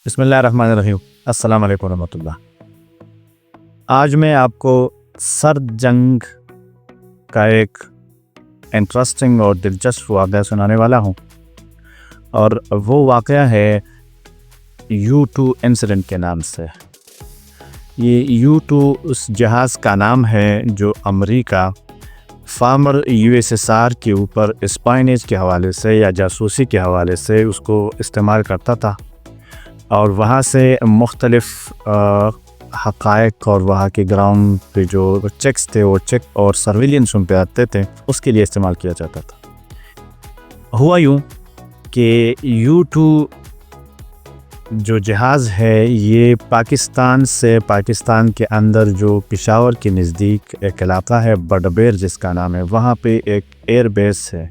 بسم اللہ الرحمن الرحیم۔ السلام علیکم ورحمۃ اللہ۔ آج میں آپ کو سرد جنگ کا ایک انٹرسٹنگ اور دلچسپ واقعہ سنانے والا ہوں، اور وہ واقعہ ہے U2 انسیڈنٹ کے نام سے۔ یہ U2 اس جہاز کا نام ہے جو امریکہ فارمر USSR کے اوپر اسپائنیج کے حوالے سے یا جاسوسی کے حوالے سے اس کو استعمال کرتا تھا، اور وہاں سے مختلف حقائق اور وہاں کے گراؤنڈ پہ جو چیکس تھے وہ چیک اور سرویلنس ان پہ آتے تھے، اس کے لیے استعمال کیا جاتا تھا۔ ہوا یوں کہ U2 جو جہاز ہے یہ پاکستان کے اندر جو پشاور کے نزدیک ایک علاقہ ہے بڈبیر جس کا نام ہے، وہاں پہ ایک ایئر بیس ہے۔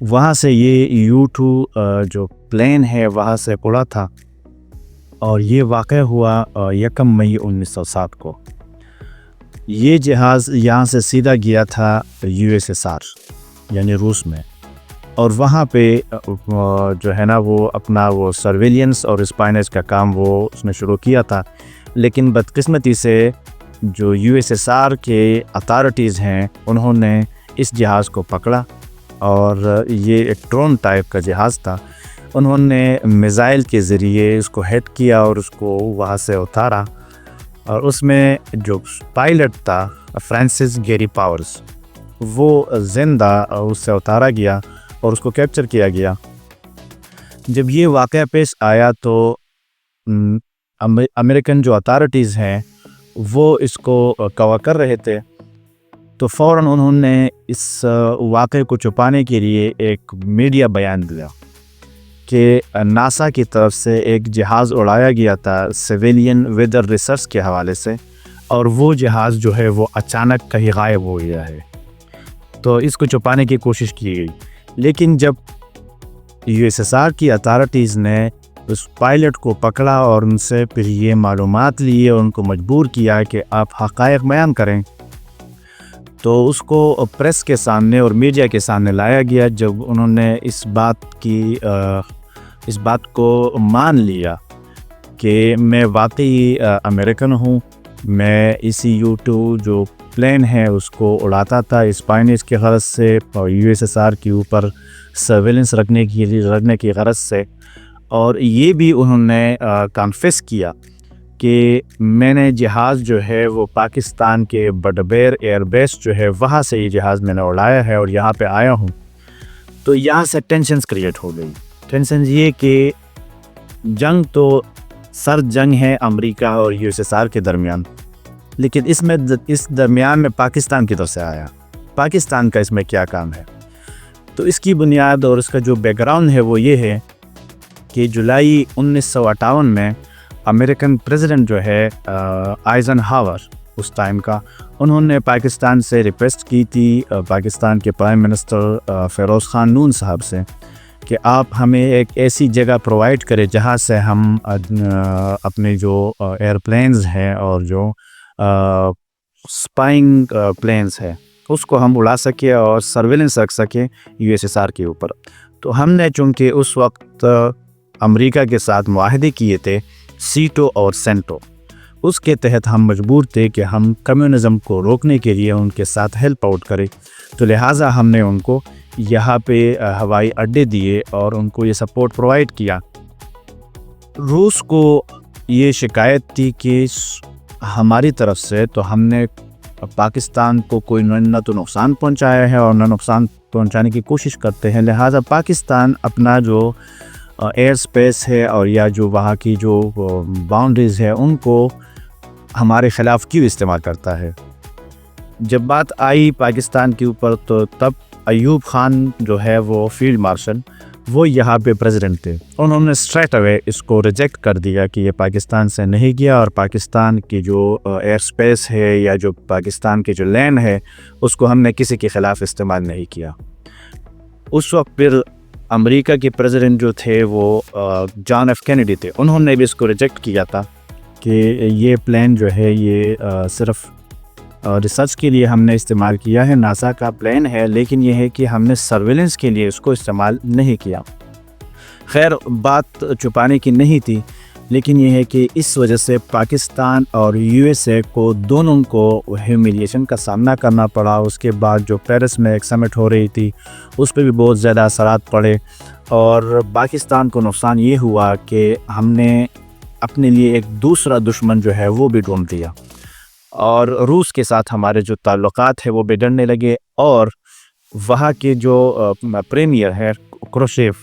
وہاں سے یہ U2 جو پلین ہے وہاں سے اڑا تھا، اور یہ واقع ہوا 1 مئی 1960 کو۔ یہ جہاز یہاں سے سیدھا گیا تھا USSR یعنی روس میں، اور وہاں پہ جو ہے نا وہ اپنا وہ سرویلنس اور اسپائنیج کا کام وہ اس نے شروع کیا تھا، لیکن بدقسمتی سے جو USSR کے اتھارٹیز ہیں انہوں نے اس جہاز کو پکڑا، اور یہ ایک ڈرون ٹائپ کا جہاز تھا۔ انہوں نے میزائل کے ذریعے اس کو ہٹ کیا اور اس کو وہاں سے اتارا، اور اس میں جو پائلٹ تھا فرانسس گیری پاورز وہ زندہ اس سے اتارا گیا اور اس کو کیپچر کیا گیا۔ جب یہ واقعہ پیش آیا تو امریکن جو اتھارٹیز ہیں وہ اس کو کور کر رہے تھے، تو فوراً انہوں نے اس واقعے کو چھپانے کے لیے ایک میڈیا بیان دیا کہ ناسا کی طرف سے ایک جہاز اڑایا گیا تھا سویلین ویدر ریسرچ کے حوالے سے، اور وہ جہاز جو ہے وہ اچانک کہیں غائب ہو گیا ہے۔ تو اس کو چھپانے کی کوشش کی گئی، لیکن جب USSR کی اتھارٹیز نے اس پائلٹ کو پکڑا اور ان سے پھر یہ معلومات لیے اور ان کو مجبور کیا کہ آپ حقائق بیان کریں، تو اس کو پریس کے سامنے اور میڈیا کے سامنے لایا گیا۔ جب انہوں نے اس بات کو مان لیا کہ میں واقعی امریکن ہوں، میں اسی U2 جو پلین ہے اس کو اڑاتا تھا اسپائنیج کے غرض سے اور USSR کے اوپر سرویلنس رکھنے کی غرض سے، اور یہ بھی انہوں نے کنفیس کیا کہ میں نے جہاز جو ہے وہ پاکستان کے بڈبیر ایئر بیس جو ہے وہاں سے یہ جہاز میں نے اڑایا ہے اور یہاں پہ آیا ہوں۔ تو یہاں سے ٹینشنز کریٹ ہو گئی۔ ٹینشنز یہ کہ جنگ تو سرد جنگ ہے امریکہ اور USSR کے درمیان، لیکن اس درمیان میں پاکستان کی طرف سے آیا۔ پاکستان کا اس میں کیا کام ہے؟ تو اس کی بنیاد اور اس کا جو بیک گراؤنڈ ہے وہ یہ ہے کہ جولائی 1958 میں امریکن پریزیڈنٹ جو ہے آئزن ہاور اس ٹائم کا، انہوں نے پاکستان سے ریکویسٹ کی تھی پاکستان کے پرائم منسٹر فیروز خان نون صاحب سے کہ آپ ہمیں ایک ایسی جگہ پرووائڈ کریں جہاں سے ہم اپنے جو ایئرپلینز ہیں اور جو اسپائنگ پلینز ہیں اس کو ہم اڑا سکیں اور سرویلنس رکھ سکیں USSR کے اوپر۔ تو ہم نے چونکہ اس وقت امریکہ کے ساتھ معاہدے کیے تھے سیٹو اور سینٹو، اس کے تحت ہم مجبور تھے کہ ہم کمیونزم کو روکنے کے لیے ان کے ساتھ ہیلپ آؤٹ کریں، تو لہٰذا ہم نے ان کو یہاں پہ ہوائی اڈے دیے اور ان کو یہ سپورٹ پرووائڈ کیا۔ روس کو یہ شکایت تھی کہ ہماری طرف سے تو ہم نے پاکستان کو کوئی نہ تو نقصان پہنچایا ہے اور نہ نقصان پہنچانے کی کوشش کرتے ہیں، لہٰذا پاکستان اپنا جو ایئر سپیس ہے اور یا جو وہاں کی جو باؤنڈریز ہے ان کو ہمارے خلاف کیوں استعمال کرتا ہے۔ جب بات آئی پاکستان کے اوپر تو تب ایوب خان جو ہے وہ فیلڈ مارشل وہ یہاں پہ پریزیڈنٹ تھے، انہوں نے اسٹریٹ اوے اس کو ریجیکٹ کر دیا کہ یہ پاکستان سے نہیں گیا، اور پاکستان کی جو ایئر سپیس ہے یا جو پاکستان کی جو لینڈ ہے اس کو ہم نے کسی کے خلاف استعمال نہیں کیا۔ اس وقت پھر امریکہ کے پریزیڈنٹ جو تھے وہ جان ایف کینیڈی تھے، انہوں نے بھی اس کو ریجیکٹ کیا تھا کہ یہ پلین جو ہے یہ صرف ریسرچ کے لیے ہم نے استعمال کیا ہے، ناسا کا پلین ہے، لیکن یہ ہے کہ ہم نے سرویلنس کے لیے اس کو استعمال نہیں کیا۔ خیر بات چھپانے کی نہیں تھی، لیکن یہ ہے کہ اس وجہ سے پاکستان اور یو ایس اے کو دونوں کو ہیومیلیشن کا سامنا کرنا پڑا۔ اس کے بعد جو پیرس میں ایک سمٹ ہو رہی تھی اس پہ بھی بہت زیادہ اثرات پڑے، اور پاکستان کو نقصان یہ ہوا کہ ہم نے اپنے لیے ایک دوسرا دشمن جو ہے وہ بھی ڈھونڈ لیا، اور روس کے ساتھ ہمارے جو تعلقات ہیں وہ بگڑنے لگے، اور وہاں کے جو پریمیئر ہے کروشیف،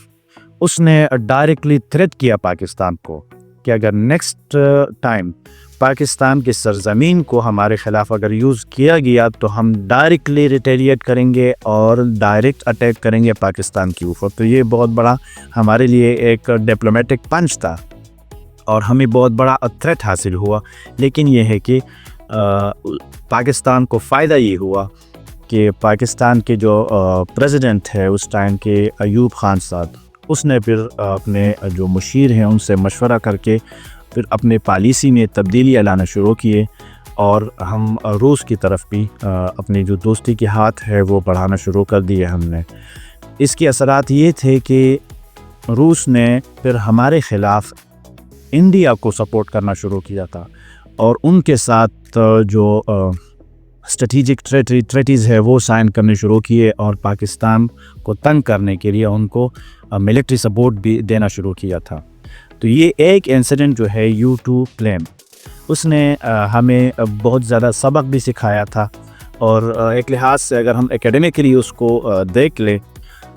اس نے ڈائریکٹلی تھریٹ کیا پاکستان کو کہ اگر نیکسٹ ٹائم پاکستان کی سرزمین کو ہمارے خلاف اگر یوز کیا گیا تو ہم ڈائریکٹلی ریٹیلیٹ کریں گے اور ڈائریکٹ اٹیک کریں گے پاکستان کے اوپر۔ تو یہ بہت بڑا ہمارے لیے ایک ڈپلومیٹک پنچ تھا اور ہمیں بہت بڑا تھریٹ حاصل ہوا۔ لیکن یہ ہے کہ پاکستان کو فائدہ یہ ہوا کہ پاکستان کے جو پریزیڈنٹ ہے اس ٹائم کے ایوب خان صاحب، اس نے پھر اپنے جو مشیر ہیں ان سے مشورہ کر کے پھر اپنے پالیسی میں تبدیلیاں لانا شروع کیے، اور ہم روس کی طرف بھی اپنی جو دوستی کے ہاتھ ہے وہ بڑھانا شروع کر دیے ہم نے۔ اس کے اثرات یہ تھے کہ روس نے پھر ہمارے خلاف انڈیا کو سپورٹ کرنا شروع کیا تھا، اور ان کے ساتھ جو اسٹریٹجک ٹریٹیز ہے وہ سائن کرنے شروع کیے، اور پاکستان کو تنگ کرنے کے لیے ان کو ملٹری سپورٹ بھی دینا شروع کیا تھا۔ تو یہ ایک انسیڈنٹ جو ہے U2 پلین، اس نے ہمیں بہت زیادہ سبق بھی سکھایا تھا، اور ایک لحاظ سے اگر ہم اکیڈمیکلی اس کو دیکھ لیں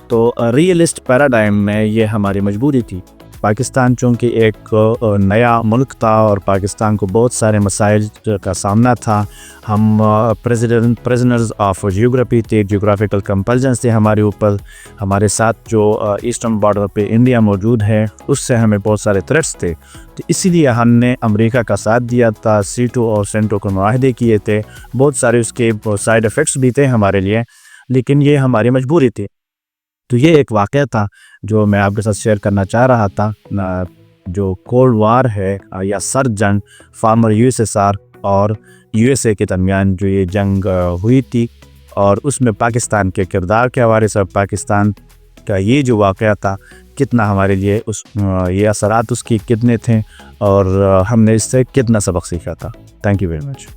تو ریئلسٹ پیراڈائم میں یہ ہماری مجبوری تھی۔ پاکستان چونکہ ایک نیا ملک تھا اور پاکستان کو بہت سارے مسائل کا سامنا تھا، ہم پریزنرز آف جیوگرافی تھے، جیوگرافیکل کمپلجنس تھے ہمارے اوپر، ہمارے ساتھ جو ایسٹرن بارڈر پہ انڈیا موجود ہے اس سے ہمیں بہت سارے تھریٹس تھے، تو اسی لیے ہم نے امریکہ کا ساتھ دیا تھا، سیٹو اور سینٹو کو معاہدے کیے تھے، بہت سارے اس کے سائیڈ افیکٹس بھی تھے ہمارے لیے، لیکن یہ ہماری مجبوری تھی۔ تو یہ ایک واقعہ تھا جو میں آپ کے ساتھ شیئر کرنا چاہ رہا تھا، جو کولڈ وار ہے یا سرد جنگ فارمر USSR اور USA کے درمیان جو یہ جنگ ہوئی تھی، اور اس میں پاکستان کے کردار کے حوالے سے پاکستان کا یہ جو واقعہ تھا کتنا ہمارے لیے یہ اثرات اس کی کتنے تھے، اور ہم نے اس سے کتنا سبق سیکھا تھا۔ Thank you very much.